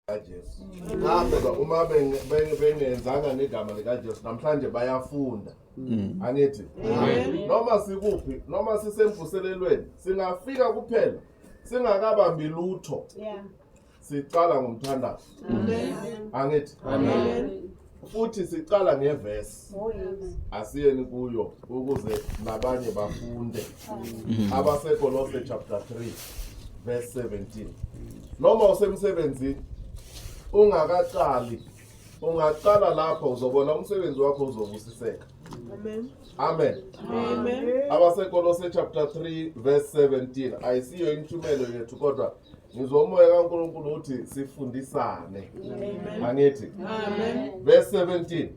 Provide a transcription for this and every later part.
kaJesu. Ngoba uma bengenzanga negama likaJesu namhlanje bayafunda. Angithi noma sikuphi noma sisemvuselelweni singafika kuphela singakabambi lutho. Sicala ngomthandazo. Angithi futhi sicala ngevesi. Asiyeni kuyo ukuze nabanye bafunde. Abasekolose chapter 3 verse 17. Noma usemsebenzini ungaqala lapho uzobona umsebenzi wakho uzobusiseka. Amen. Abasekolose chapter 3 verse 17 ayisiyo inhlumelo yethu kodwa ngizomoya kaNkulunkulu uthi sifundisane. Angithi verse 17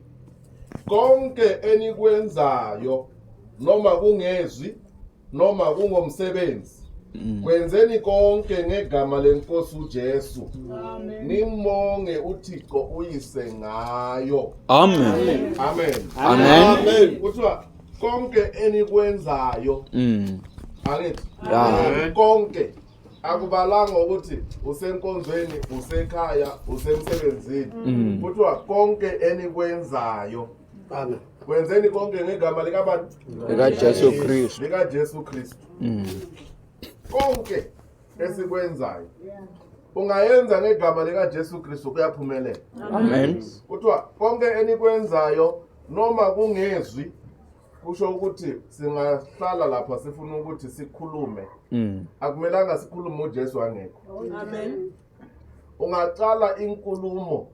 konke enikwenzayo noma kungezwi noma kungomsebenzi kwenzeni konke ngegama leNkosi uJesu. Nimonge uThixo uyise ngayo. Amen. Kuthiwa konke enikwenzayo. Angithi konke akubalanga ukuthi usenkonzweni, usekhaya, usemsebenzini. Kuthiwa konke enikwenzayo. Kwenzeni konke ngegama likaJesu Kristu. likaJesu Kristu. Konke esikwenzayo ungayenza ngegama likaJesu Kristu kuyaphumelela. Amen. Kuthiwa konke enikwenzayo noma kungezwi kusho ukuthi singahlala lapha sifuna ukuthi sikhulume. Akumelanga sikhulume uJesu angekho. Ungaqala inkulumo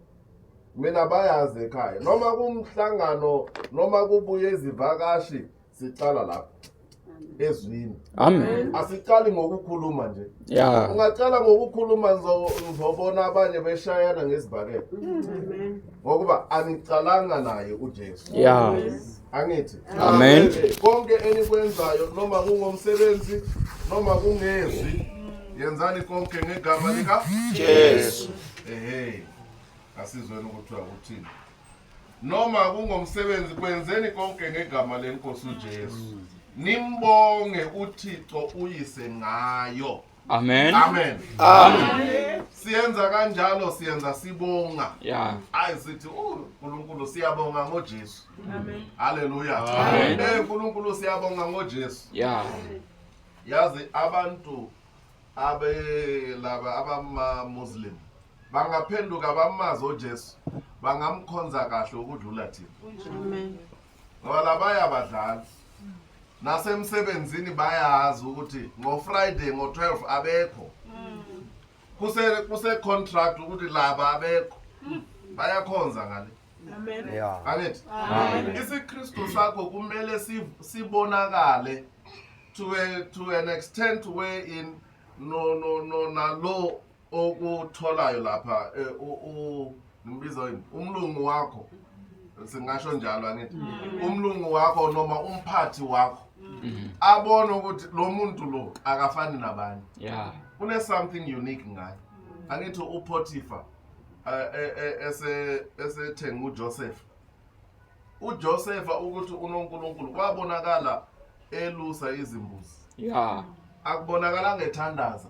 mina bayazi ekhaya noma kumhlangano noma kubuye izivakashi sicala lapha ezwini. Asiqali ngokukhuluma nje. Ungaqala ngokukhuluma ngizobona abanye beshayana ngezibhakela. Ngokuba anicalanga naye uJesu. Angithi konke enikwenzayo noma kungomsebenzi noma kungezwi yenzani konke ngegama likaJesu. Asizweni ukuthiwa uthini. Noma kungomsebenzi kwenzeni konke ngegama leNkosi uJesu. Nimbonge uThixo uyise ngayo. Amen. Siyenza kanjalo siyenza sibonga. Sithi uNkulunkulu siyabonga ngoJesu. Haleluya. uNkulunkulu siyabonga ngoJesu. Yazi abantu abama-Muslim bangaphenduka bamazi uJesu bangamkhonza kahle ukudlula thina. Ngoba labaya badlala nasemsebenzini bayazi ukuthi ngo-Friday ngo-12 abekho. Kuse contract ukuthi laba abekho. Bayakhonza ngale. Angithi isikristu sakho kumele sibonakale to an extent wherein nalo okutholayo lapha nimbiza yini umlungu wakho singasho njalo angithi umlungu wakho noma umphathi wakho abone ukuthi lo muntu lo akafani nabanye. Kune something unique ngaye. Angithi uPotiphar esethenga uJoseph. uJoseph ukuthi uNkulunkulu kwabonakala elusa izimbuzi. Akubonakala ngethandaza.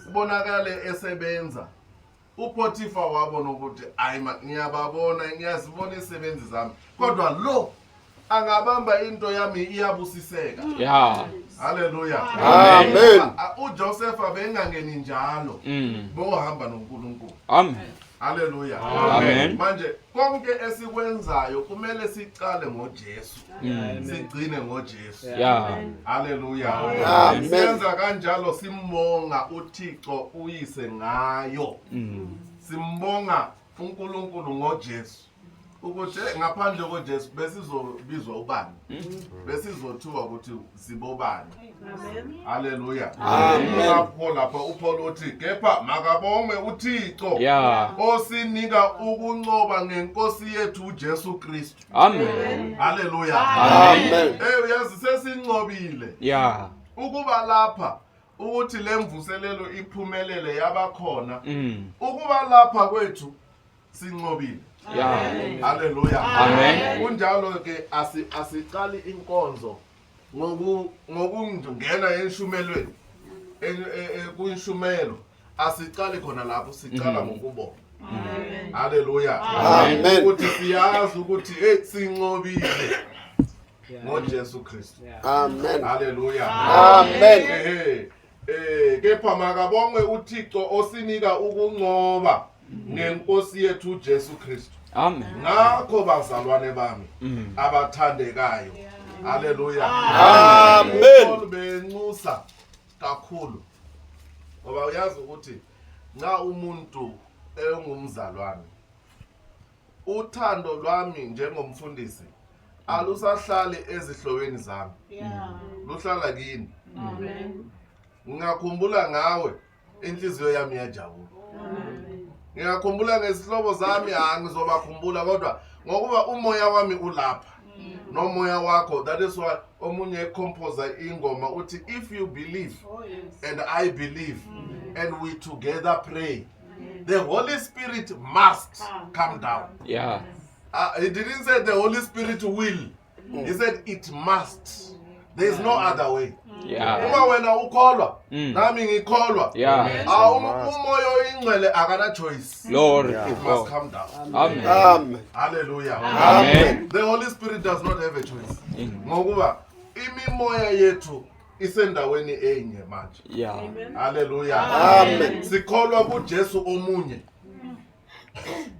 Kubonakala esebenza. uPotiphar wabona ukuthi ngiyababona ngiyazibona isebenzi zami kodwa lo angabamba into yami iyabusiseka. Haleluya. uJoseph abengangeni njalo bohamba noNkulunkulu. Haleluya. Manje konke esikwenzayo kumele siqale ngoJesu. Sigcine ngoJesu. Haleluya. Senza kanjalo simbonga uThixo uyise ngayo. Simbonga uNkulunkulu ngoJesu. Ukuthi ngaphandle koJesu besizobizwa ubani? Besizothiwa ukuthi sibobani. Haleluya. Lapha uPaul uthi kepha makabonge uThixo osinika ukuncoba ngeNkosi yethu uJesu Kristu. Haleluya. Uyazi sesincobile. Ukuba lapha ukuthi lemvuselelo iphumelele yabakhona. Ukuba lapha kwethu sincobile. Haleluya. Kunjalo ke asiqali inkonzo ngokungena enshumelweni kuyishumelo asiqale khona lapho siqala ngokubonga. Haleluya. Amen. Ukuthi siyazi ukuthi sinqobile ngoJesu Kristu. Amen. Haleluya. Amen. Kepha makabongwe uThixo osinika ukunqoba ngenkosi yethu uJesu Kristu. Amen. Ngakho bazalwane bami abathandekayo. Haleluya. Amen. Benxusa kakhulu. Ngoba uyazi ukuthi nxa umuntu engumzalwane uthando lwami njengomfundisi alusahlali ezihlobeni zami. Luhlala kini. Ngiyakhumbula ngawe inhliziyo yami iyajabula. Ngiyakhumbula ngesihlobo zami angizobakhumbula kodwa ngokuba umoya wami ulapha nomoya wakho. That is why omunye composer ingoma uthi if you believe and I believe and we together pray, the Holy Spirit must come down. Yeah. He didn't say the Holy Spirit will. He said it must. There is no other way. Yeah. Uma wena ukholwa nami ngikholwa. Yeah. Umoya oyingcwele akana choice. Lord. It must come down. Amen. Amen. Hallelujah. Amen. The Holy Spirit does not have a choice. Ngokuba imimoya yethu isendaweni enye manje. Yeah. Hallelujah. Amen. Sikholwa kuJesu omunye.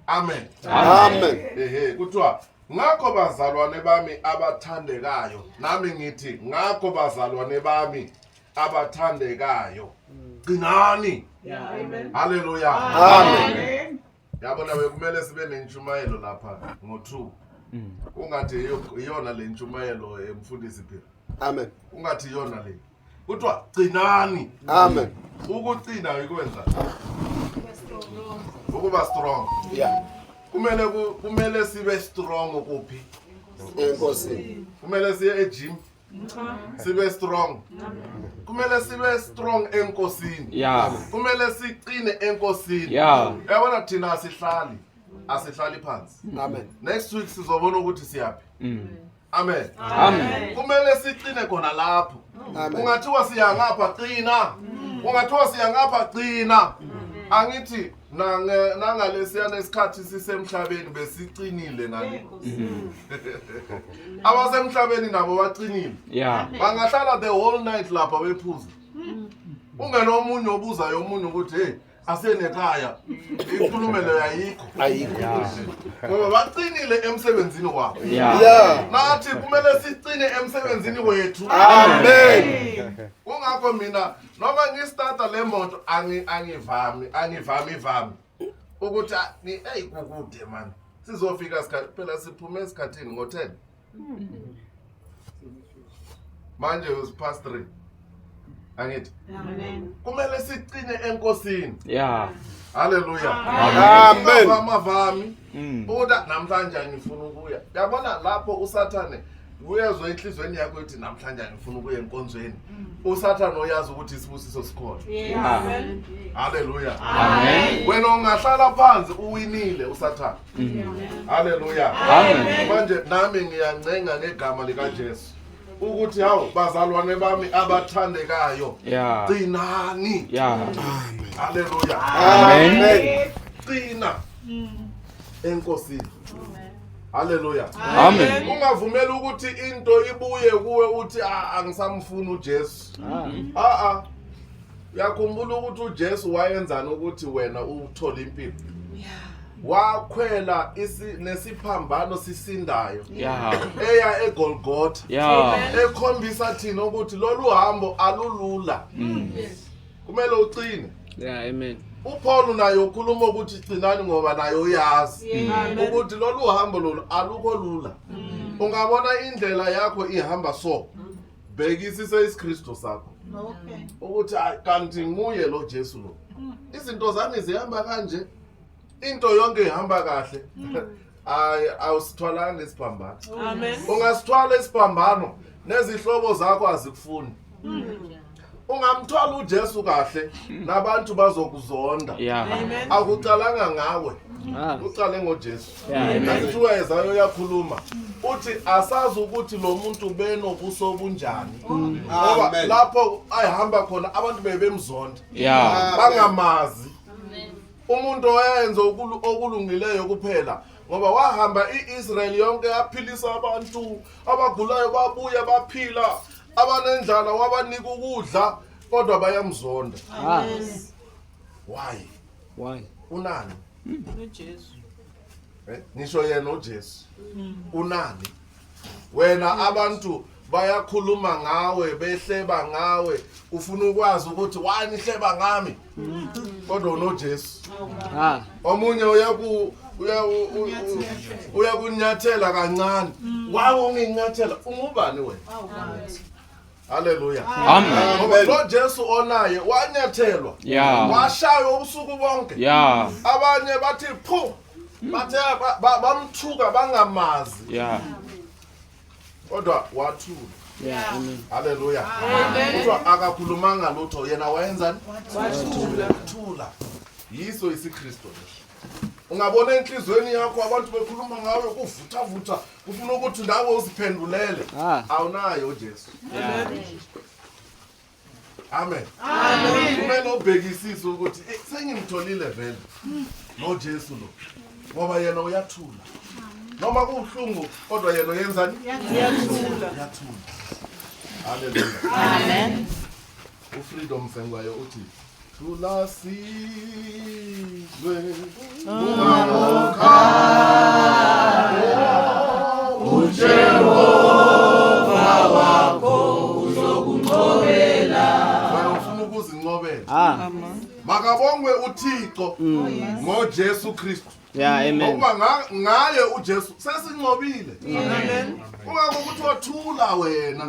Amen. Amen. Kuthiwa ngakho bazalwane bami abathandekayo, nami ngithi ngakho bazalwane bami abathandekayo, qinani. Haleluya. Amen. Yabona bekumele sibe nentshumayelo lapha ngo2. Ungathi iyona le ntshumayelo emfundisi phela. Amen. Ungathi iyona le. Kuthiwa qinani. Amen. Ukuqina ikwenza ukuba strong. Yeah. Kumele sibe strong kuphi? Enkosi. Kumele siye egym sibe strong. Kumele sibe strong enkosini. Yeah. Kumele siqine enkosini. Yeah. Yabona thina asihlali phansi. Amen. Next week sizobona ukuthi siyapi. Amen. Amen. Kumele siqine khona lapho. Amen. Ungathiwa siya ngapha qina. Ungathiwa siya ngapha qina. Angithi nangalesiyana isikhathi sisemhlabeni besiqinile ngani. Abasemhlabeni nabo baqinile. Yeah. Bangahlala the whole night lapha bephuza. Ungenomunye obuzayo omunye ukuthi hey asenekhaya ikhulumelo yayikho. Ayikho. Ngoba baqinile emsebenzini wabo. Yeah. Yeah. Nathi kumele siqine emsebenzini wethu. Amen. Kungakho mina noma ngistarta le moto angivami ukuthi hey kukude man. Sizofika isikhathi phela siphume esikhathini ngo10. Manje usipast 3. Angithi. Amen. Kumele siqine enkosini. Yeah. Hallelujah. Amen. Amavami. Uda namhlanje ngifuna ukuya. Yabona lapho uSathane uyezwe enhlizweni yakho ethi namhlanje ngifuna ukuya enkonzweni. uSathane oyazi ukuthi isibusiso sikhona. Amen. Hallelujah. Amen. Wena ungahlala phansi uwinile uSathane. Hallelujah. Amen. Manje nami ngiyancenga ngegama lika Jesu ukuthi hawo bazalwane bami abathandekayo. Yeah. Qinani. Yeah. Hallelujah. Amen. Qina enkosini. Hallelujah. Amen. Ungavumela ukuthi into ibuye kuwe uthi angisamfuna uJesu. Uyakhumbula ukuthi uJesu wayenzana ukuthi wena uthole impilo. Wakhwela nesiphambano sisindayo. Yeah. Eya eGolgotha. Yeah. Ekhombisa thina ukuthi lolu hambo alulula. Kumele uqine. Yeah, amen. uPaul naye ukhuluma ukuthi qinani ngoba naye uyazi ukuthi lolu hambo lolu alukho lula. Ungabona indlela yakho ihamba so. Bekisise isikristo sakho. Okay. Ukuthi kanti nguye lo Jesu lo. Izinto zami zihamba kanje. Into yonke ihamba kahle. Awusithwalanga isiphambano. Amen. Ungasithwala isiphambano nezihlobo zakho azikufuni. Ungamthwala uJesu kahle nabantu bazokuzonda. Yeah. Amen. Akucalanga ngawe. uqale ngoJesu. Yeah. Manje uyezayo uyakhuluma uthi asazi ukuthi lo muntu benobuso bunjani. Ngoba lapho ayihamba khona abantu bebemzonda. Yeah. Bangamazi. Umuntu oyenza okulungileyo kuphela ngoba wahamba iIsrael yonke yaphilisa abantu abagulayo babuya baphila abanendlala wabanika ukudla kodwa bayamzonda. Why? Unani? uJesu. Ngisho yena uJesu. Unani? Wena abantu bayakhuluma ngawe behleba ngawe ufuna ukwazi ukuthi wani hleba ngami kodwa unoJesu. Omunye uyakunyathela kancane wawo nginyathela ungubani wena? Haleluya. Amen. Ngoba lo Jesu onaye wanyathelwa. Yeah. Washaya ubusuku bonke. Yeah. Abanye bathi phu bathe bamthuka bangamazi. Yeah. Kodwa wathula. Yeah. Amen. Haleluya. Kuthiwa akakhulumanga lutho yena wayenzani? Wathula. Yiso isiKristu. Ungabona enhlizweni yakho abantu bekhuluma ngawe kuvutha ufuna ukuthi nawe uziphendulele. Awunayo uJesu. Amen. Kumele ubhekisise ukuthi sengimtholile vele noJesu lo. Ngoba yena uyathula. Noma kubuhlungu kodwa yena uyenzani? Uyathula. Haleluya. Amen. uFreedom Sengwayo uthi thula sizwe uJehova wakho uzokunqobela. Ufuna ukuzinqobela. Makabongwe uThixo ngoJesu Kristu. Yeah. Amen. Ngoba ngaye uJesu sesinqobile. Amen. Ungakho ukuthi wathula wena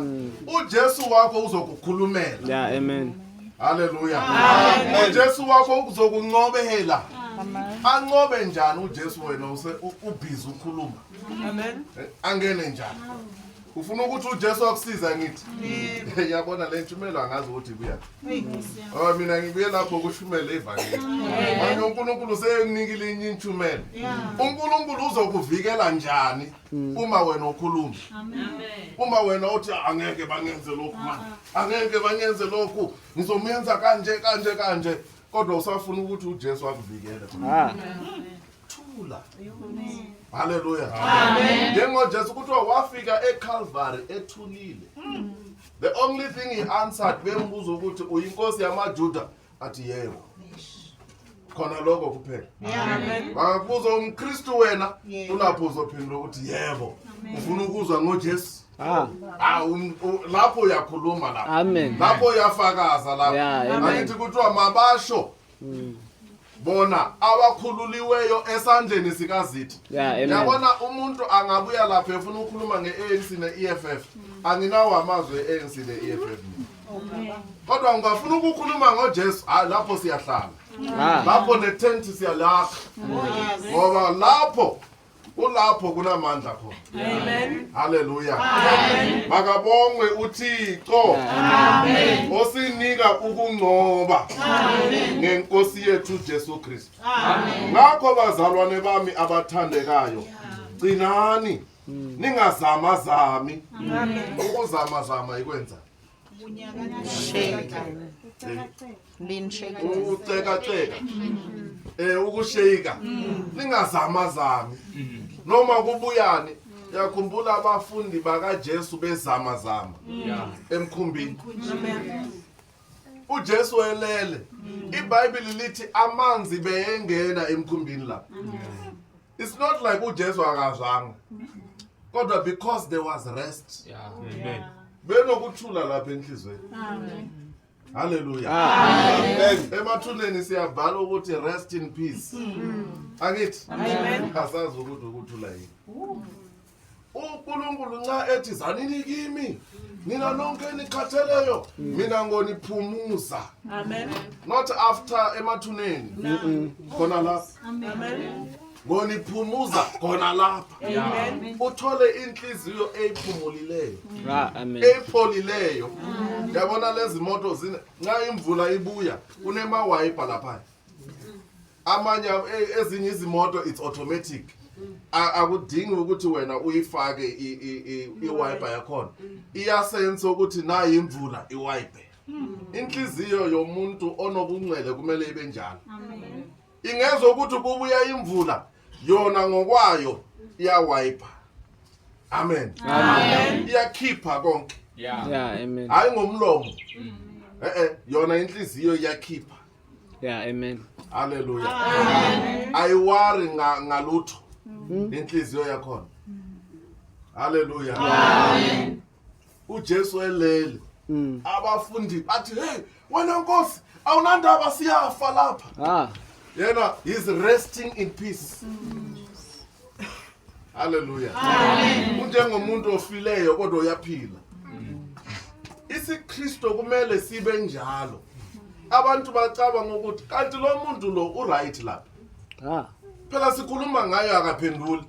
uJesu wakho uzokukhulumela. Yeah. Amen. Haleluya. uJesu wakho uzokunqobela. Anqobe njani uJesu wena ubhizi ukhuluma? Amen. Angene njani? Ufuna ukuthi uJesu akusiza ngithi? Ngiyabona le ntshumayelo angazi ukuthi kuya. Mina ngibuye lapho ukushumela ivangeli. Manje uNkulunkulu seyenginikile inye intshumayelo. uNkulunkulu uzokuvikela njani uma wena ukhuluma? Amen. Uma wena uthi angeke bangenze lokhu manje. Angeke bangenze lokhu. Ngizomenza kanje. Kodwa usafuna ukuthi uJesu akuvikele. Thula. Haleluya. Amen. NjengoJesu kuthiwa wafika eCalvary ethulile. The only thing he answered bembuzo ukuthi uyinkosi yamaJuda athi yebo. Khona lokho kuphela. Amen. Bakakubuza umKristu wena ulapho uzophendula ukuthi yebo. Ufuna ukuzwa ngoJesu? Lapho uyakhuluma lapho. Amen. Lapho uyafakaza lapho. Yeah. Angithi kuthiwa mabasho. Bona abakhululiweyo esandleni sikaZitha. Yeah. Amen. Yabona umuntu angabuya lapha efuna ukukhuluma ngeANC neEFF. Anginawo amazwi eANC neEFF. Kodwa ungafuna ukukhuluma ngoJesu, lapho siyahlala. Lapho netent siyalakha. Ngoba lapho kunamandla khona. Amen. Haleluya. Amen. Makabongwe uThixo. Amen. Osinika ukungcoba. Amen. Ngenkosi yethu Jesu Kristu. Amen. Ngakho bazalwane bami abathandekayo, gcinani ningazamazami. Amen. Ukuzamazama ikwenza uceka. Ukushayika. Ningazamazami. Noma kubuyani yakhumbula abafundi bakaJesu bezamazama emkhumbini. uJesu elele. iBhayibheli lithi amanzi beyengena emkhumbini la. It's not like uJesu akazwanga. Kodwa because there was rest. Amen. Benokuthula lapha enhlizweni. Amen. Hallelujah. Amen. Emathuleni siyabhala ukuthi rest in peace. Angithi? Amen. Asazi ukuthi ukuthula yini. uNkulunkulu nxa ethi zanini kimi nina nonke nikhatheleyo mina ngoniphumuza. Amen. Not after emathuneni. Khona lapha. Amen. Ngoniphumuza khona lapha. Amen. Uthole inhliziyo eyiphumulileyo. Amen. Eyipholileyo. Yabona lezi moto nxa imvula ibuya kunema wiper lapha. amanye ezinye izimoto it's automatic. Akudingi ukuthi wena uyifake iwiper yakhona. Iyasense ukuthi nayi imvula iwipe. Inhliziyo yomuntu onobungcwele kumele ibe njalo. Amen. Ingezwe ukuthi kubuya imvula yona ngokwayo iyawiper. Amen. Amen. Iyakhipha konke. Yeah, amen. Hayi ngomlomo. Yona inhliziyo iyakhipha. Yeah, amen. Hallelujah. Amen. Ayiwari ngalutho. Inhliziyo yakhona. Hallelujah. Amen. uJesu elele. Abafundi bathi hey wena Nkosi awunandaba siyafa lapha. Yena he's resting in peace. Hallelujah. Amen. Unjengomuntu ofileyo kodwa uyaphila. IsiKristu kumele sibe njalo. Abantu bacabanga ukuthi kanti lo muntu lo uright lapha. Phela sikhuluma ngayo akaphenduli.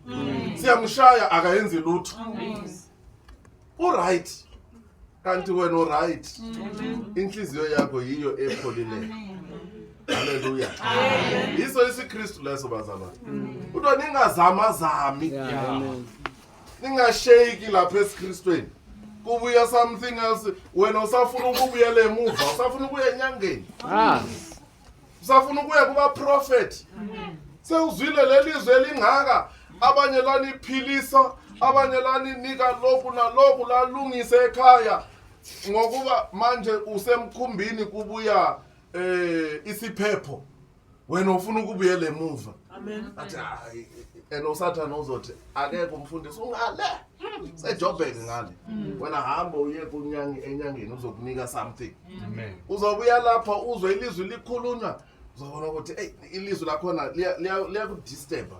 Siyamshaya akayenzi lutho. Uright. Kanti wena uright. Inhliziyo yakho yiyo epholile. Hallelujah. Amen. Iso isiKristu leso bazalwane. Uthi ningazama zami. Amen. Ningashake lapha esiKristweni. Kubuya something else wena usafuna ukubuyela emuva, usafuna ukuya enyangeni. Usafuna ukuya kuba prophet. Sewuzwile lelizwe elingaka, abanye lani iphilisa, abanye lani nika lokhu nalokhu lalungise ekhaya. Ngokuba manje usemkhumbini kubuya isiphepho. Wena ufuna ukubuyela emuva. Amen. Athi hayi enosathana uzothi akekho umfundisi ungale. Sejobheke ngale. Wena hamba uye enyangeni uzokunika something. Amen. Uzobuya lapha uzwe ilizwi likhulunywa. Uzobona ukuthi hey ilizwi lakhona liya kudisturb.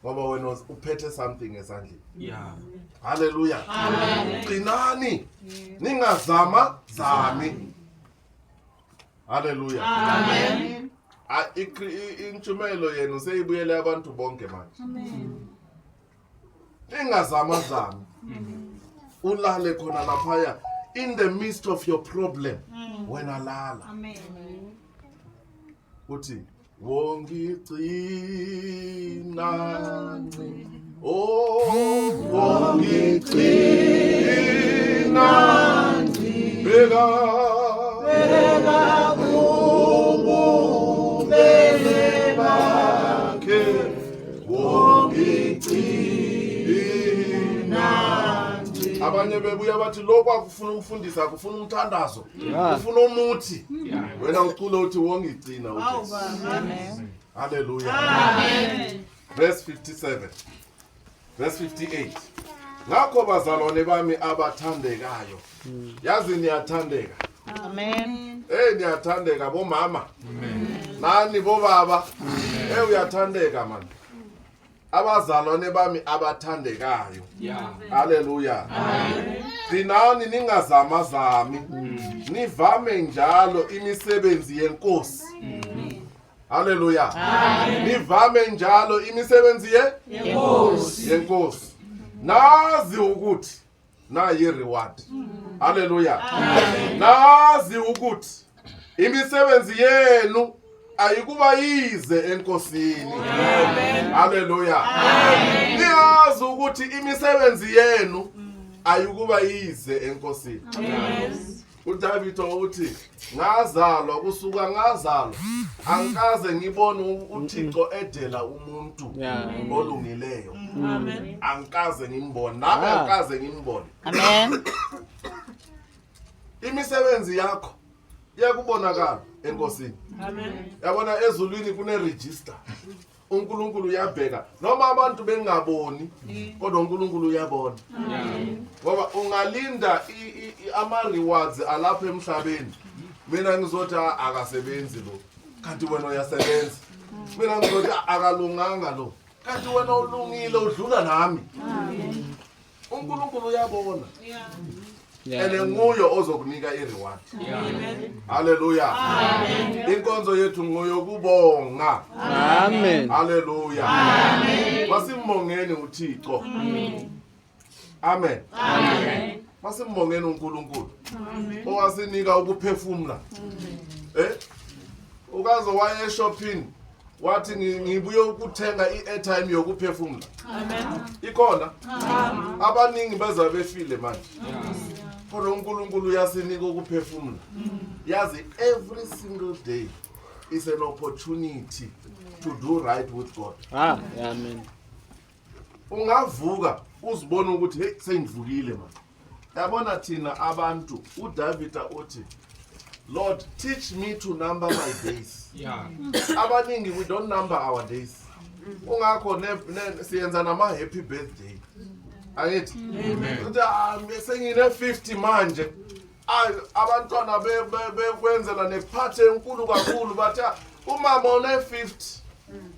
Ngoba wena uphethe something esandleni. Yeah. Hallelujah. Amen. Qinani. Ningazama zami. Hallelujah. Amen. Intshumayelo yenu seyibuyele abantu bonke manje. Amen. Ningazama zami. Ulale khona lapha in the midst of your problem. Wena lala. Amen. Uthi wongigcina wongigcina beka ububele bakhe wongigcina. Abanye bebuya bathi lokho akufuna ukufundisa akufuna umthandazo ufuna umuthi wena ucule uthi wongigcina uJesu. Amen. Hallelujah. Amen. Verse 57 verse 58 ngakho bazalwane bami abathandekayo yazi niyathandeka. Amen. Niyathandeka bomama. Amen. Nani bobaba. Uyathandeka man. Abazalwane bami abathandekayo. Hallelujah. Amen. Dinani ningazama zami. Nivame njalo imisebenzi yenkosi. Hallelujah. Amen. Nivame njalo imisebenzi yenkosi. Nazi ukuthi nayi reward. Hallelujah. Amen. Nazi ukuthi imisebenzi yenu ayikuba yize enkosini. Amen. Hallelujah. Amen. Niyazi ukuthi imisebenzi yenu ayikuba yize enkosini. Amen. uDavid uthi ngazalwa kusuka ngazalwa angikaze ngibone uThixo edela umuntu olungileyo. Amen. Angikaze ngimbone nami angikaze ngimbone. Amen. Imisebenzi yakho iyakubonakala enkosini. Amen. Yabona ezulwini kune register. uNkulunkulu uyabheka noma abantu bengaboni kodwa uNkulunkulu uyabona. Ngoba ungalinda ama rewards alapha emhlabeni. Mina ngizothi akasebenzi lo kanti wena uyasebenza. Mina ngizothi akalunganga lo kanti wena ulungile udlula nami. uNkulunkulu uyabona. Ene nguyo ozokunika ireward. Amen. Hallelujah. Amen. Inkonzo yethu nguyo kubonga. Amen. Hallelujah. Amen. Masimbongeni uThixo. Amen. Amen. Amen. Masimbongeni uNkulunkulu. Amen. Owasinika ukuphefumula. Ukaze waye shopping wathi ngibuye ukuthenga i-airtime yokuphefumula. Amen. Ikhona abaningi baza befile manje. Kodwa uNkulunkulu uyasinika ukuphefumula. Yazi every single day is an opportunity to do right with God. Yeah, amen. Ungavuka uzibona ukuthi hey sengivukile manje. Yabona thina abantu uDavida uthi Lord, teach me to number my days. Yeah. Abaningi we don't number our days. Ungakho siyenza nama happy birthday. Ayithi? Amen. Uthi sengine 50 manje. Abantwana bekwenzela neparty enkulu kakhulu bathi umama one 50.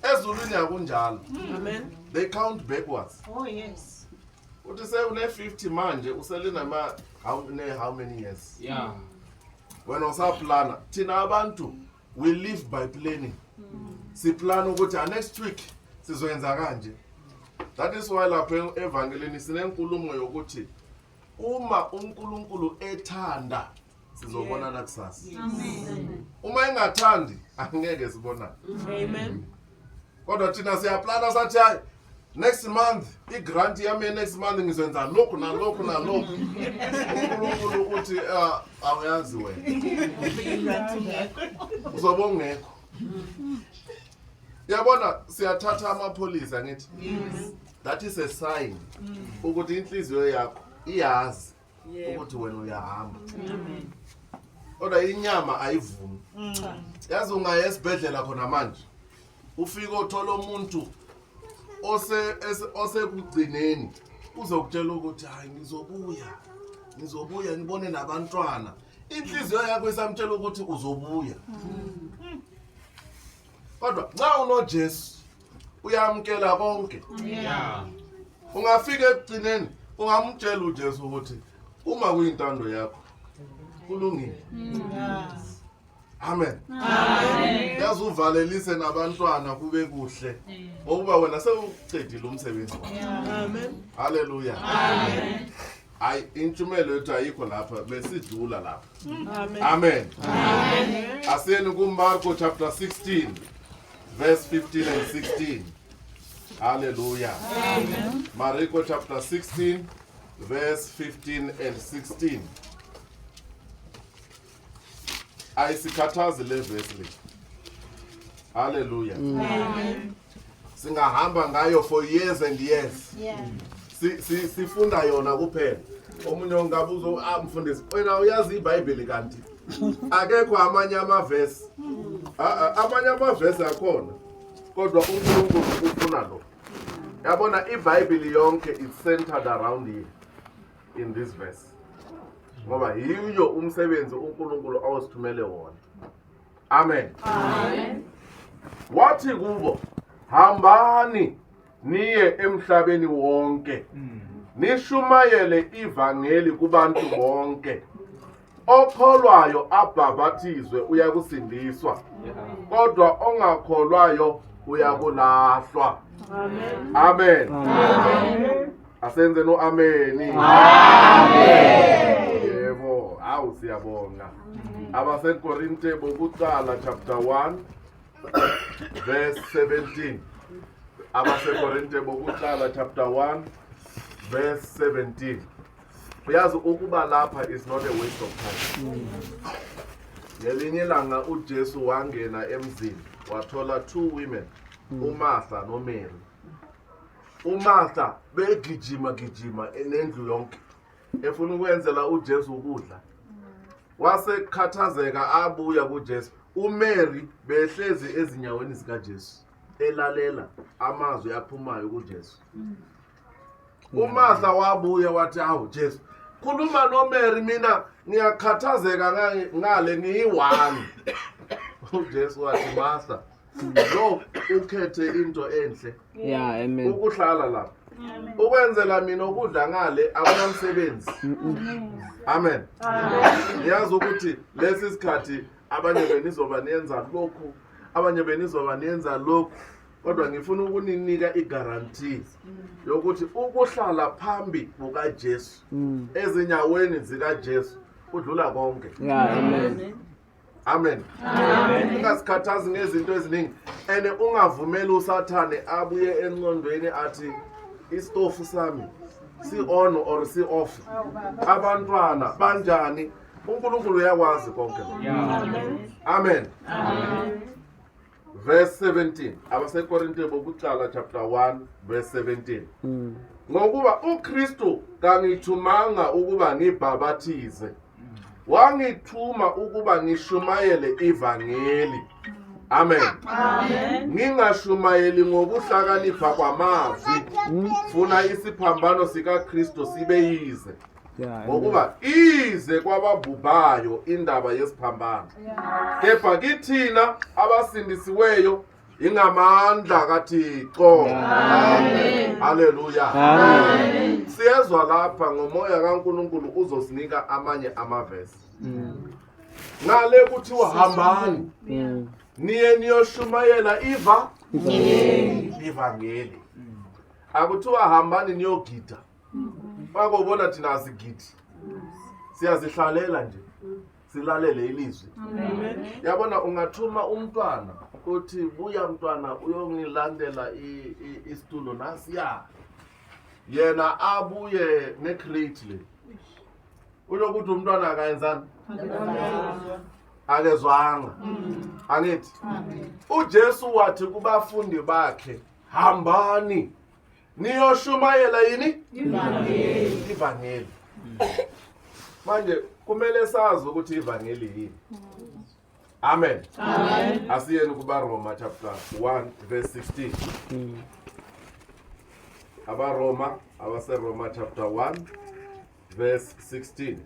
Ezulwini yakunjalo. Amen. They count backwards. Oh, yes. Uthi une 50 manje usele nama how many years? Yeah. When usaplana thina abantu we live by planning. Siplan ukuthi next week sizoyenza kanje. That is why lapha evangelini sinenkulumo yokuthi uma uNkulunkulu ethanda sizobonana kusasa. Amen. Uma engathandi angeke sibonane. Amen. Kodwa thina siyaplana sathi hayi next month igrant yami next month ngizoyenza lokhu nalokhu nalokhu. uNkulunkulu uthi awuyazi wena. Uzobe ungekho. Yabona siyathatha amapholisa ngithi. Yes. That is a sign ukuthi inhliziyo yakho iyazi ukuthi wena uyahamba. Amen. Kodwa inyama ayivumi. Yazi ungaya esibhedlela khona manje. Ufika uthola umuntu osekugcineni uzokutshela ukuthi hayi ngizobuya ngibone nabantwana. Inhliziyo yakho isamtshela ukuthi uzobuya. Kodwa nxa unoJesu uyamkela konke. Yeah. Ungafika ekugcineni ungamtshela uJesu ukuthi uma kuyintando yakho kulungile. Amen. Amen. Yazi uvalelise nabantwana kube kuhle. Ngoba wena sewuqedile umsebenzi wakho. Amen. Hallelujah. Amen. Ay intshumayelo yethu ayikho lapha besidlula lapha. Amen. Amen. Amen. Asiyeni kuMarko chapter 16 verse 15 and 16. Hallelujah. Amen. Marko chapter 16 verse 15 and 16. Ayisikhathazi le verse le. Hallelujah. Amen. Singahamba ngayo for years and years. Sifunda yona kuphela. Omunye ungabuza mfundisi wena uyazi iBhayibheli kanti akekho amanye amavesi. Amanye amavesi akhona. Kodwa uNkulunkulu ufuna lo. Yabona iBhayibheli yonke is centered around here in this verse. Ngoba yiyo umsebenzi uNkulunkulu awusithumele wona. Amen. Amen. Wathi kubo hambani niye emhlabeni wonke nishumayele ivangeli kubantu bonke. Okholwayo abhabhathizwe uyakusindiswa. Kodwa ongakholwayo uyakulahlwa. Amen. Amen. Amen. Asenze no ameni. Amen. Yebo, awu siyabonga. Abasekorinte bokuqala chapter 1 verse 17. Abasekorinte bokuqala chapter 1 verse 17. Uyazi ukuba lapha is not a waste of time. Ngelinye ilanga uJesu wangena emzini wathola two women, uMartha noMary. uMartha begijima enendlu yonke efuna ukwenzela uJesu ukudla. Wasekhathazeka abuya kuJesu. uMary behlezi ezinyaweni zikaJesu elalela amazwi aphumayo kuJesu. uMartha wabuya wathi hawu Jesu khuluma noMary mina ngiyakhathazeka ngale ngiyi-one. uJesu wathi Martha lo ukhethe into enhle. Yeah, amen. Ukuhlala lapha ukwenzela mina ukudla ngale akunamsebenzi. Amen. Ngiyazi ukuthi lesi sikhathi abanye benizoba niyenza lokhu, abanye benizoba niyenza lokhu, kodwa ngifuna ukuninika igarantii yokuthi ukuhlala phambi kukaJesu ezinyaweni zikaJesu udlula konke. Yeah, amen. Amen. Ungasikhathazi ngezinto eziningi and ungavumeli usathane abuye engqondweni athi istofu sami si-on or si-off. Abantwana banjani? uNkulunkulu uyakwazi konke. Amen. Verse 17. AbaseKorinte bokuqala chapter 1 verse 17. Ngokuba uKristu kangithumanga ukuba ngibhabhathize. Wangithuma ukuba ngishumayele ivangeli. Amen. Ngingashumayeli ngokuhlakanipha kwamazwi. Funa isiphambano sikaKristu sibe yize. Ngokuba ize kwababhubhayo indaba yesiphambano. Kepha kithina abasindisiweyo ingamandla kaThixo. Amen. Haleluya. Amen. Siyezwa lapha ngomoya kaNkulunkulu uzosinika amanye amavesi. Ngale kuthiwa hambani. Niye niyoshumayela ivangeli. Akuthiwa hambani niyogida. Bakubona thina asigidi. Siyazihlalela nje. Silalele ilizwi. Yabona ungathuma umntwana uthi buya mntwana uyongilandela isitulo nasiya. Yena abuye necrate le. Uyokuthi umntwana akayenzani? Akezwanga. Angithi. uJesu wathi kubafundi bakhe, hambani niyoshumayela yini? Ivangeli. Manje kumele sazi ukuthi ivangeli yini. Amen. Asiyeni kubaRoma chapter 1 verse 16. AbaRoma, abaseRoma chapter 1 verse 16.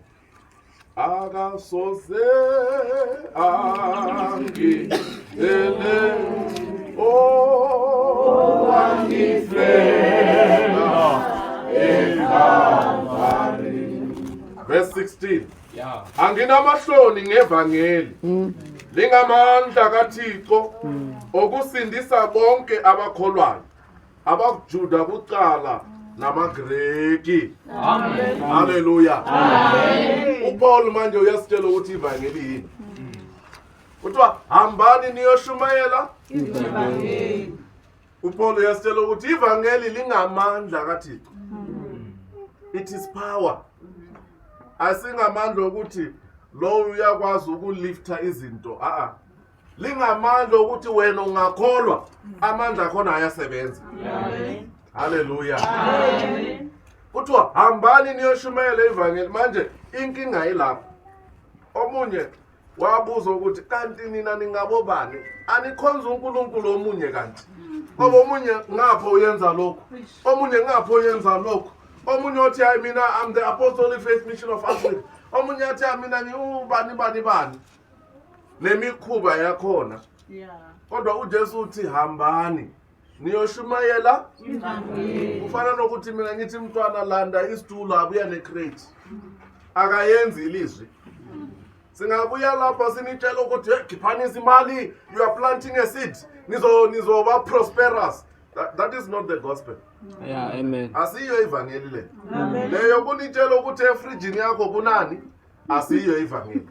Akasoze angidele wangifela eKalvari. Verse 16. Anginamahloni ngevangeli. Lingamandla kaThixo okusindisa bonke abakholwayo, abakuJuda kuqala namaGreki. Amen. Haleluya. Amen. uPaul manje uyasitshela ukuthi ivangeli yini. Kuthiwa hambani niyoshumayela ivangeli. uPaul uyasitshela ukuthi ivangeli lingamandla kaThixo. It is power. Asingamandla ukuthi lo uyakwazi ukulifta izinto. Lingamandla ukuthi wena ungakholwa amandla khona ayasebenza. Amen. Haleluya. Amen. Kuthiwa hambani niyoshumayela ivangeli. Manje inkinga ilapha. Omunye wabuza ukuthi kanti nina ningabobani? Anikhonza uNkulunkulu omunye kanti. Ngoba omunye ngapho uyenza lokho. Omunye ngapho uyenza lokho. Omunye othi hayi mina I'm the Apostolic Faith Mission of Africa. Omunye athi mina ngiubani. Nemikhuba yakhona. Kodwa uJesu uthi hambani niyoshumayela ivangeli. Kufana nokuthi mina ngithi mntwana landa isitulo abuya necrate. Akayenzi ilizwi. Singabuya lapha sinitshela ukuthi khiphani imali, you are planting a seed. Nizoba prosperous. That is not the gospel. Yeah, amen. Asiyo ivangeli le. Leyo kunitshela ukuthi efrijini yakho kunani? Asiyo ivangeli.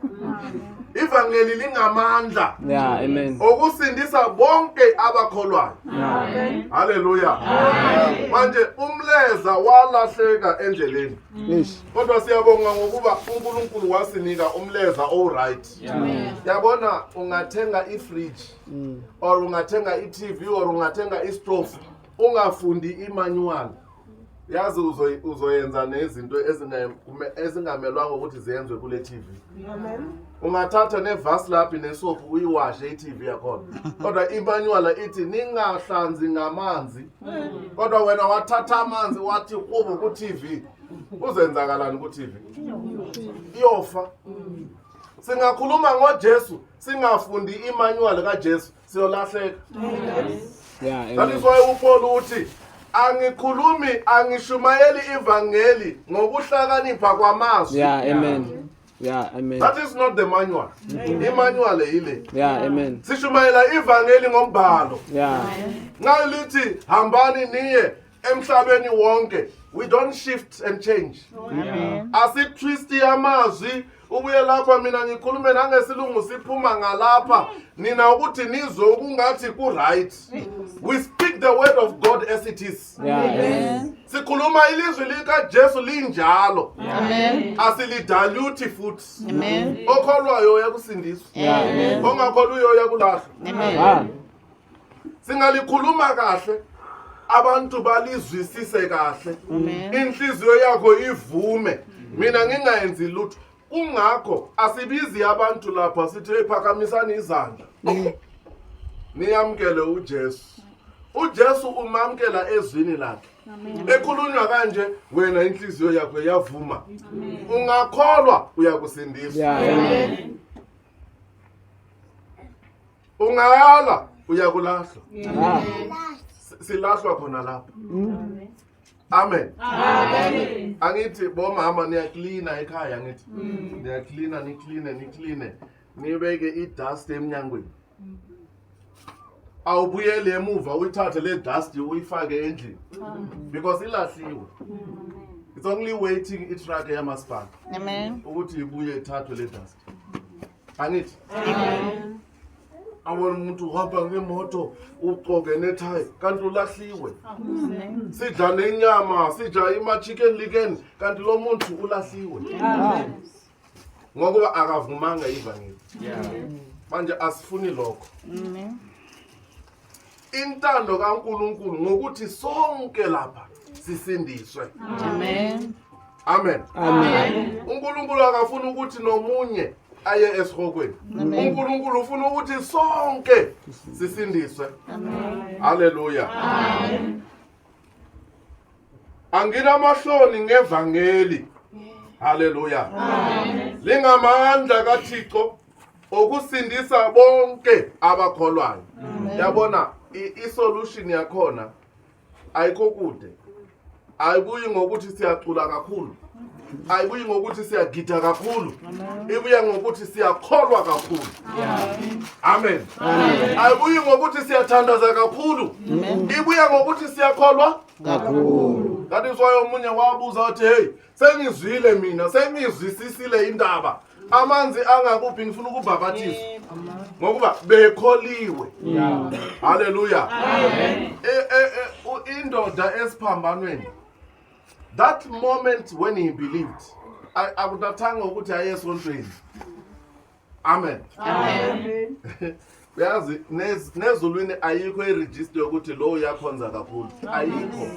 Ivangeli lingamandla. Yeah, amen. Okusindisa bonke abakholwayo. Amen. Haleluya. Amen. Manje umleza walahleka endleleni. Yes. Kodwa siyabonga ngokuba uNkulunkulu wasinika umleza all-right. Yabona ungathenga ifridge or ungathenga iTV or ungathenga istove, ungafundi imanual. Yazi uzoyenza nezinto ezingamelwanga ukuthi ziyenzwe kule TV. Amen. Ungathatha nevasi laphi nesofu uyiwashe iTV yakhona. Kodwa imanual ithi ningahlanzi ngamanzi. Kodwa wena wathatha amanzi wathi kubo ku TV. Uzenzakalani ku TV? Iyofa. Singakhuluma ngoJesu, singafundi imanual kaJesu, siyolahleka. Yeah, amen. That is why uPaul uthi angikhulumi angishumayeli ivangeli ngokuhlakanipha kwamazwi. Yeah, amen. Yeah, amen. That is not the manual. Imanual ile. Yeah, amen. Sishumayela ivangeli ngombhalo. Yeah. Ngalithi hambani niye emhlabeni wonke. We don't shift and change. Amen. Asitwist amazwi ubuye lapha mina ngikhulume nangesilungu siphuma ngalapha nina ukuthi nizwe ukungathi ku-right. We speak the word of God as it is. Amen. Sikhuluma ilizwi likaJesu linjalo. Amen. Asilidaluthi futhi. Amen. Okholwayo uyakusindiswa. Amen. Ongakholwayo uyakulahlwa. Amen. Singalikhuluma kahle, abantu balizwisise kahle. Amen. Inhliziyo yakho ivume. Mina ngingayenzi lutho. Kungakho asibizi abantu lapha sithi ephakamisani izandla. Niyamkele uJesu. uJesu umamkela ezwini lakhe. Ekhulunywa kanje wena inhliziyo yakho yavuma. Ungakholwa uyakusindiswa. Amen. Ungayala uyakulahlwa. Amen. Silahlwa khona lapha. Amen. Amen. Angithi bomama niyaklina ekhaya ngithi. Niyaklina nikline. Nibeke idust emnyangweni. Awubuyele emuva uyithathe le dust uyifake endlini. Because ilahliwe. It's only waiting itruck yamasipala. Amen. Ukuthi ibuye ithathwe le dust. Angithi. Amen. Awona umuntu uhamba ngemoto uqoke nethayi kanti ulahliwe. Sidla nenyama, sidla ima-chicken licken kanti lo muntu ulahliwe. Ngokuba akavumanga ivangeli. Manje asifuni lokho. Amen. Intando kaNkulunkulu ngokuthi sonke lapha sisindiswe. Amen. Amen. Amen. uNkulunkulu akafuni ukuthi nomunye aye esihokweni. uNkulunkulu ufuna ukuthi sonke sisindiswe. Amen. Haleluya. Amen. Anginamahloni ngevangeli. Haleluya. Amen. Lingamandla kaThixo okusindisa bonke abakholwayo. Yabona isolution yakhona ayikho kude. Ayibuyi ngokuthi siyacula kakhulu. Ayibuyi ngokuthi siyagida kakhulu. Ibuya ngokuthi siyakholwa kakhulu. Amen. Ayibuyi ngokuthi siyathandaza kakhulu. Ibuya ngokuthi siyakholwa Kakhulu. That is why omunye wabuza wathi hey sengizwile mina sengizwisisile indaba amanzi angakuphi ngifuna ukubhabhathiza ngokuba bekholiwe. Haleluya. Indoda esiphambanweni that moment when he believed akudathanga ukuthi ayesontweni. Amen. Amen. Uyazi nezulwini ayikho iregister yokuthi lo uyakhonza kakhulu. Ayikho.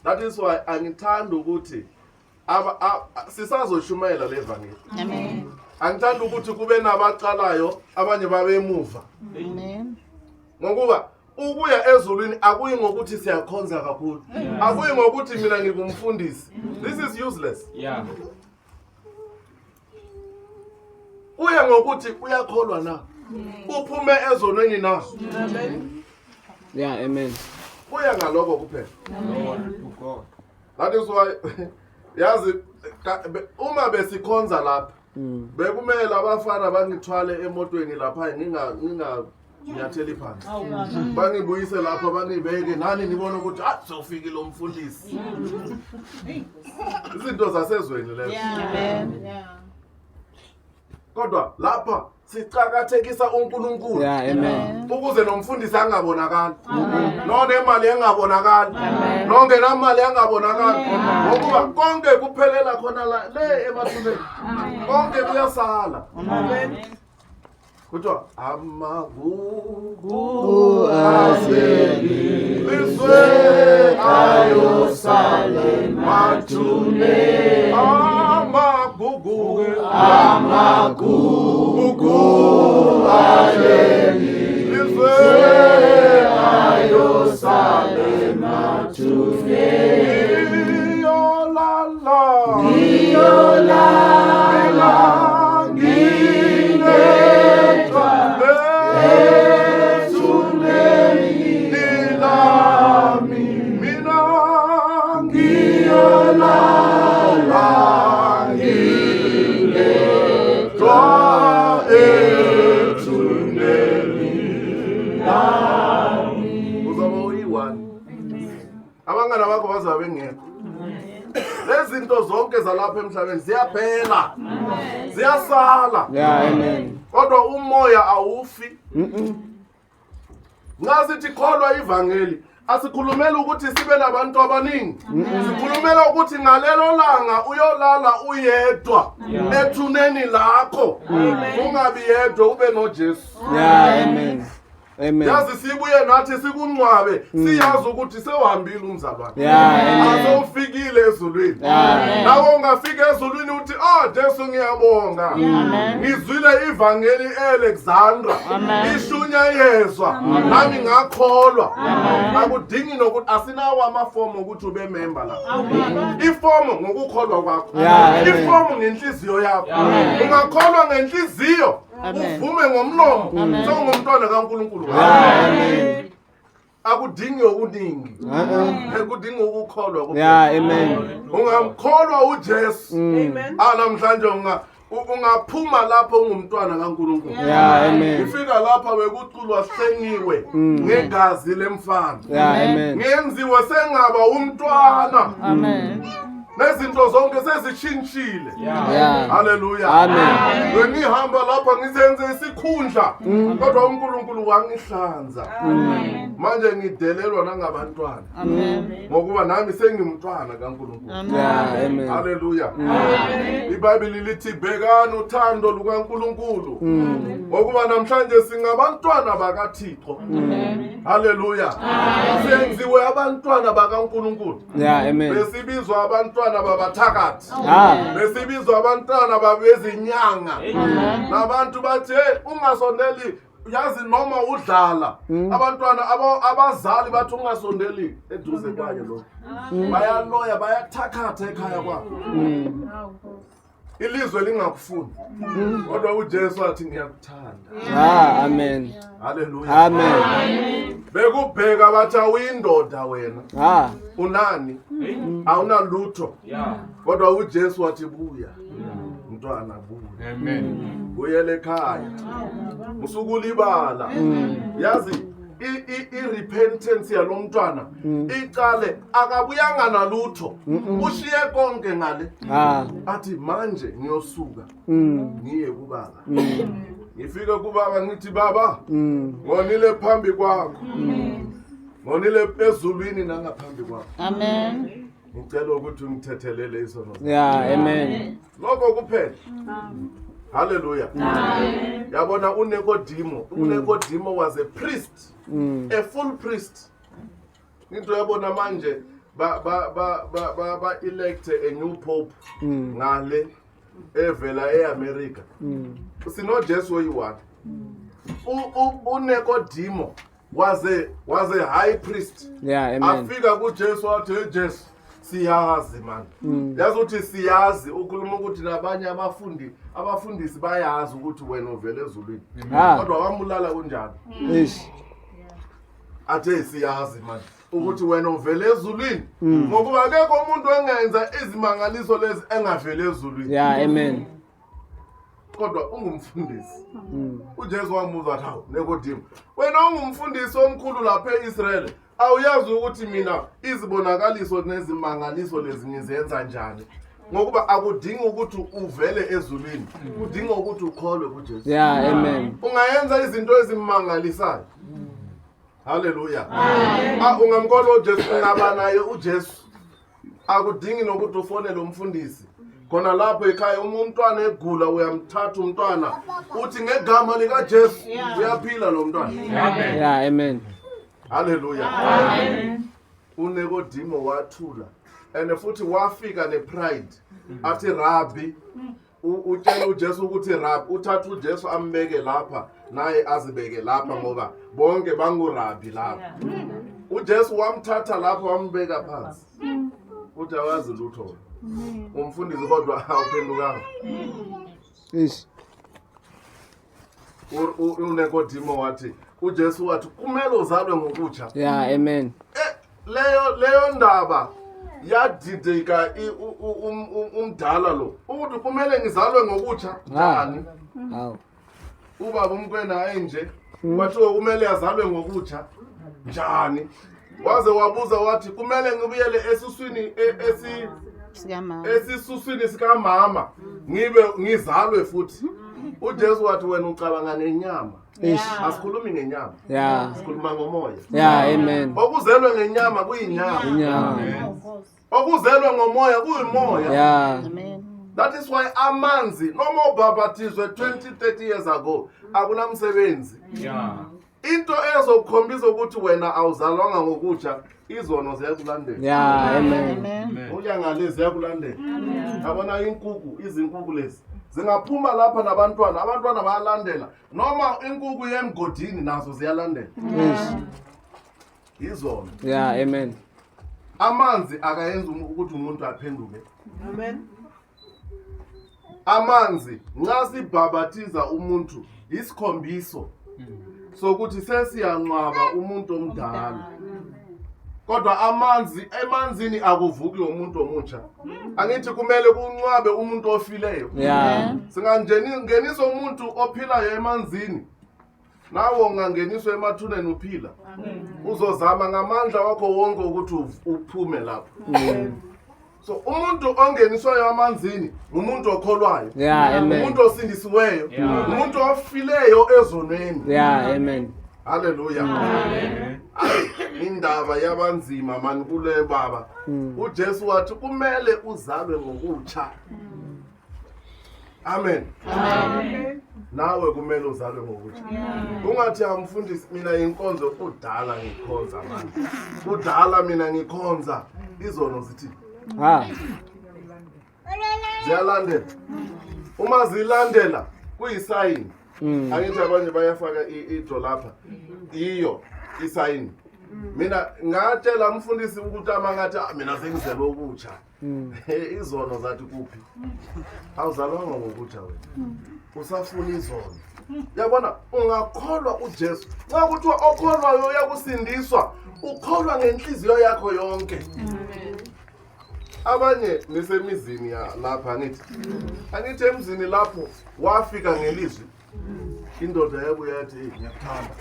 That is why angithanda ukuthi sisazoshumayela levangeli. Amen. Angithanda ukuthi kube nabaqalayo abanye babe emuva. Amen. Ngokuba ukuya ezulwini akuyi ngokuthi siyakhonza kakhulu. Akuyi ngokuthi mina ngingumfundisi. This is useless. Uya ngokuthi uyakholwa na. Uphume ezonweni na. Amen. Uya ngaloko kuphela. That is why yazi uma besikhonza lapha bekumele abafana bangithwale emotweni lapha nginyatheli phansi. Bangibuyise lapha bangibeke nani nibona ukuthi sofikile umfundisi. Izinto zasezweni lezo. Amen. Kodwa lapha sicakathekisa uNkulunkulu. Amen. Ukuze nomfundisi angabonakali. None imali engabonakali. Nonke namali engabonakali. Ngokuba konke kuphelela khona la le emathuneni. Konke kuyasala. Amen. Kuthiwa amagugu aseliswe ayosala emathuneni. Amagugu aseliswe ayosala emathuneni. Iyolala ngingedwa ethuneni lami mina ngiyolala ngingedwa ethuneni lami. Uzaba uyi-one. Abangani bakho bazabe bengekho. lezinto zonke zalapha emhlabeni ziyaphela, ziyasala. Yeah, amen. Kodwa umoya awufi. Nxa sithi kholwa ivangeli, asikhulumela ukuthi sibe nabantu abaningi. Sikhulumela ukuthi ngalelo langa uyolala uyedwa ethuneni lakho. Ungabi yedwa, ube noJesu. Yeah, amen. Amen. Yazi sibuye nathi sikungcwabe, siyazi ukuthi sewuhambile umzalwane. Yeah, amen. Asewufikile ezulwini. Amen. Nawe ungafika ezulwini uthi, Jesu ngiyabonga. Ngizwile ivangeli eAlexandra. Ishunya yezwa. Nami ngakholwa. Akudingi nokuthi asinawo amafomu ukuthi ube member la. Ifomu ngokukholwa kwakho. Ifomu ngenhliziyo yakho. Ungakholwa ngenhliziyo, uvume ngomlomo, sewungumntwana kaNkulunkulu. Amen. Akudingi okuningi. Akudingi ukukholwa kuphela. Yeah, amen. Ungamkholwa uJesu. Namhlanje ungaphuma lapho ungumntwana kaNkulunkulu. Yeah, amen. Ufika lapha bekuculwa sihlengiwe ngegazi lemfana. Yeah, amen. Ngenziwe sengaba umntwana. Amen. Nezinto zonke sezitshintshile. Yeah. Haleluya. Amen. Ngihamba lapha ngisenze isikhundla, kodwa uNkulunkulu wangihlanza. Manje ngidelelwa nangabantwana. Ngokuba nami sengimntwana kaNkulunkulu. Yeah, amen. Haleluya. iBhayibheli lithi bhekani uthando lukaNkulunkulu. Ngokuba namhlanje singabantwana bakaThixo. Haleluya. Senziwe abantwana bakaNkulunkulu. Yeah, amen. Besibizwa abantwana babathakathi. Besibizwa abantwana babezinyanga. Nabantu bathi ungasondeli, yazi noma udlala. Abantwana abazali bathi ungasondeli eduze kwaye lo. Bayaloya, bayathakatha ekhaya kwabo. Ilizwe lingakufuni. Kodwa uJesu athi ngiyakuthanda. Amen. Haleluya. Amen. Bekubheka bathi awuyindoda wena. Unani? Awunalutho. Kodwa uJesu wathi buya. Mntwana buya. Amen. Buyele ekhaya. Usukulibala. Yazi i-repentance yalomntwana iqale akabuyanga nalutho. Ushiye konke ngale. Athi manje ngiyosuka ngiye kubaba. Ngifike kubaba ngithi baba, ngonile phambi kwakho. Ngonile ezulwini nangaphambi kwakho. Amen. Ngicela ukuthi ungithethelele isono. Yeah, amen. Lokho kuphela. Hallelujah. Yabona uNicodemus was a priest. A full priest. Into yabona manje ba elect a new pope ngale evela eAmerica. Sino Jesu oyiwani. uNicodemus was a high priest. Yeah, amen. Afika kuJesu wathi Jesu siyazi man. Yazi uthi siyazi ukhuluma ukuthi nabanye abafundisi bayazi ukuthi wena uvele ezulwini. Kodwa wamulala kunjani? Athe siyazi man ukuthi wena uvele ezulwini. Ngokuba akekho umuntu ongenza izimangaliso lezi engavele ezulwini. Yeah, amen. Kodwa ungumfundisi. uJesu wamuza athi hawu Nicodemus, wena ungumfundisi omkhulu lapha eIsrael. Awuyazi ukuthi mina izibonakaliso nezimangaliso lezi ngizenza njani? Ngokuba akudingi ukuthi uvele ezulwini, udinga ukuthi ukholwe kuJesu. Yeah, amen. Ungayenza izinto ezimangalisayo. Haleluya. Ungamkholwa uJesu, ungaba naye uJesu. Akudingi nokuthi ufonele umfundisi. Khona lapho ekhaya umntwana egula uyamthatha umntwana uthi ngegama lika Jesu uyaphila lo mntwana. Amen. Yeah, amen. Haleluya. Amen. uNicodemus wathula and futhi wafika nepride. Athi Rabbi, utshela uJesu ukuthi Rabbi, uthatha uJesu ambeke lapha naye azibeke lapha ngoba bonke bangurabbi lapha. uJesu wamthatha lapha wambeka phansi. Uthi awazi lutho. Umfundisi kodwa awuphendukanga. uNicodemus wathi uJesu wathi kumele uzalwe ngokutsha. Yeah, amen. Leyo ndaba yadideka umdala lo ukuthi kumele ngizalwe ngokutsha njani. Ubaba umkwena enje kwathiwa kumele azalwe ngokutsha njani. Waze wabuza wathi kumele ngibuyele esiswini Sikamama. esisuswini sikamama ngibe ngizalwe futhi. uJesu wathi wena ucabanga nenyama. Ish. Asikhulumi ngenyama. Yeah. Sikhuluma ngomoya. Yeah. Amen. Okuzelwe ngenyama kuyinyama. Yeah. Okuzelwe ngomoya kuyimoya. Yeah. Amen. That is why amanzi noma ubhabhathizwe 20-30 years ago akunamsebenzi. Yeah. Into ezokukhombisa ukuthi wena awuzalwanga ngokutsha izono ziyakulandela. Yeah. Amen. Amen. Uya ngale ziyakulandela. Yabona izinkukhu lezi zingaphuma lapha nabantwana bayalandela noma inkukhu yemgodini nazo ziyalandela. Ish. Izono. Yeah. Amen. Amanzi akayenza ukuthi umuntu aphenduke. Amen. Amanzi nxa sibhabhathiza umuntu isikhombiso sokuthi sesiyanqwaba umuntu omdala. Kodwa emanzini akuvuki umuntu omutsha. Angithi kumele kunqwabe umuntu ofileyo. Yeah. Singangenisa umuntu ophilayo emanzini. Nawo ungangeniswa emathuneni uphila. Uzozama ngamandla wakho wonke ukuthi uphume lapho. So umuntu ongeniswayo amanzini umuntu okholwayo. Yeah. Amen. Umuntu osindisiweyo. Yeah. Umuntu ofileyo ezonweni. Yeah. Amen. Hallelujah. Indaba yabanzima mani kule baba. uJesu wathi kumele uzalwe ngokutsha. Amen. Amen. Nawe kumele uzalwe ngokutsha. Ungathi amfundisi mina inkonzo kudala ngikhonza manje. Kudala mina ngikhonza izono zithi Ah. ziyalandela. Uma zilandela kuyisayini. Angithi abanye bayafaka ido lapha. Iyo isayini. Mina ngatshela umfundisi ukuthi amangathi mina sengizelwe ukutsha. Izono zathi kuphi? Awuzalwanga ngokutsha wena. Usafuna izono. Yabona ungakholwa uJesu. Nxa kuthiwa okholwayo uyakusindiswa, ukholwa ngenhliziyo yakho yonke. Abanye nisemizini ya lapha angithi emzini lapho wafika ngelizwi. Indoda yabuya yathi ngiyakuthanda.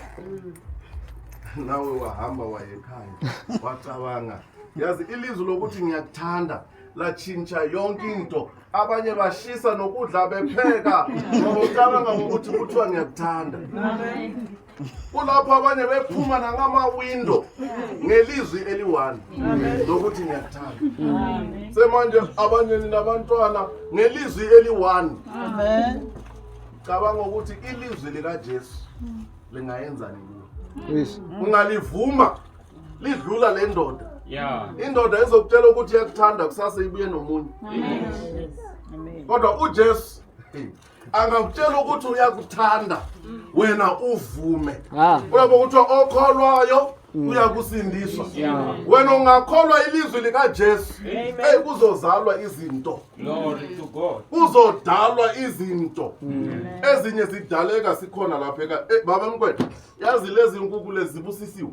Nawe wahamba wayekhaya wacabanga. Yazi ilizwi lokuthi ngiyakuthanda latshintsha yonke into. Abanye bashisa nokudla bepheka ngoba ucabanga ukuthi kuthiwa ngiyakuthanda. Kulapho abanye bephuma nangama-window ngelizwi eliwani lokuthi ngiyakuthanda. Semanje abanye ninabantwana ngelizwi eliwani. Amen. Cabanga ukuthi ilizwi likaJesu lingayenzani kuwe. Ish. Ungalivuma lidlula le ndoda. Yeah. Indoda ezokutshela ukuthi iyakuthanda kusasa ibuye nomunye. Kodwa uJesu angakutshela ukuthi uyakuthanda wena uvume. Ah. Uyabo kuthiwa okholwayo uyakusindiswa. Yeah. Wena ungakholwa ilizwi likaJesu, kuzozalwa izinto. Glory to God. Kuzodalwa izinto. Ezinye zidaleka sikhona lapha baba mkwethu. Yazi lezi inkukhu lezi zibusisiwe.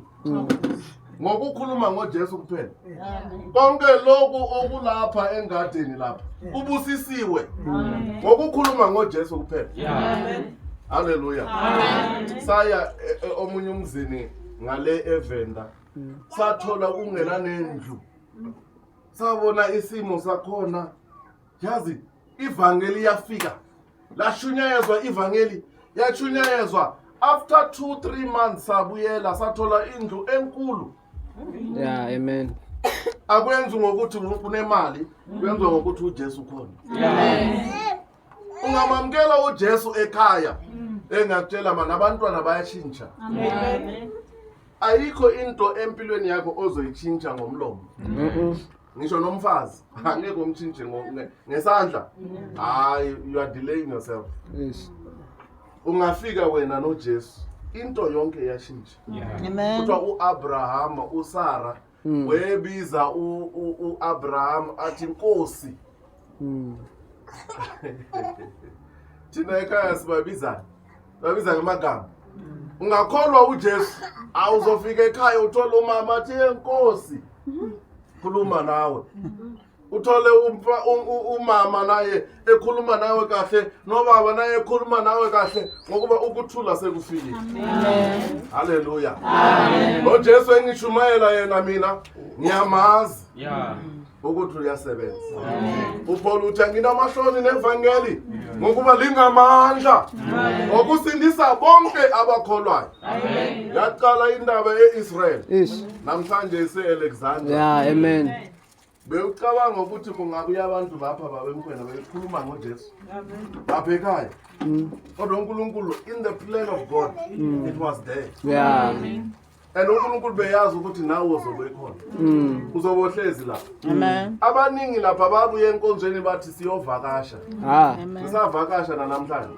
Ngokukhuluma ngoJesu kuphela. Konke lokhu okulapha engadini lapha kubusisiwe. Ngokukhuluma ngoJesu kuphela. Yeah. Hallelujah. Saya omunye umzini ngale eVenda. Sathola kungela nendlu. Sabona isimo sakhona. Yazi ivangeli yafika. Lashunyayezwa ivangeli. Yachunyayezwa. After 2-3 months sabuyela sathola indlu enkulu. Yeah. Amen. Akwenzi ngokuthi unemali, kwenza ngokuthi uJesu khona. Yeah. Ungamamkela uJesu ekhaya. Engakutshela mana abantwana bayashintsha. Amen. Ayikho into empilweni yakho ozoyichintsha ngomlomo. Ngisho nomfazi angeke umchintshe ngesandla. Hayi, you are delaying yourself. Ish. Ungafika wena noJesu into yonke yashintsha. Yeah. Amen. Kuthiwa uAbraham, uSara webiza uAbraham athi Nkosi. Thina ekhaya sibabiza ngamagama. Ungakholwa uJesu awuzofika ekhaya uthola umama athi Nkosi. Khuluma nawe. Uthole umama naye ekhuluma nawe kahle, nobaba naye ekhuluma nawe kahle ngokuba ukuthula sekufikile. Amen. Hallelujah. Amen. Lo Jesu engishumayela yena mina ngiyamazi. Yeah. ukuthi uyasebenza. uPaul uthi nginamahloni nevangeli ngokuba lingamandla okusindisa bonke abakholwayo. Yaqala indaba eIsrael Ish. namhlanje ise-Alexandria. Yeah, amen. Bewucabanga ukuthi kungabuya abantu lapha babemkhwena bekhuluma ngoJesu lapha ekhaya. Kodwa uNkulunkulu, in the plan of God, it was there. Yeah. And uNkulunkulu beyazi ukuthi nawe uzobe khona. Uzobohlezi lapha. Amen. Abaningi lapha babuye enkonzweni bathi siyovakasha. Ah. Sisavakasha namhlanje.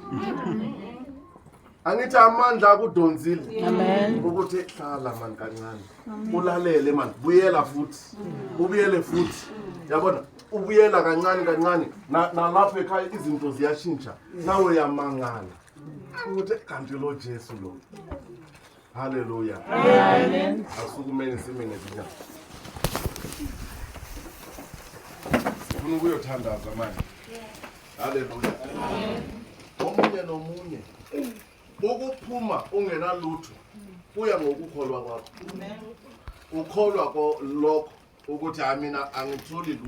Angithi amandla akudonzile. Amen. Ukuthi hlala man kancane. Ulalele man, buyela futhi. Ubuyele futhi. Yabona, ubuyela kancane nalapha ekhaya izinto ziyashintsha. Nawe uyamangala. Ukuthi kanti lo Jesu lo. Hallelujah. Amen. Asukumeni sime ngezinyawo. Sifuna ukuyothandaza manje. Hallelujah. Omunye nomunye ukuphuma ungenalutho kuya ngokukholwa kwakho. Ukholwa lokho ukuthi mina angitholi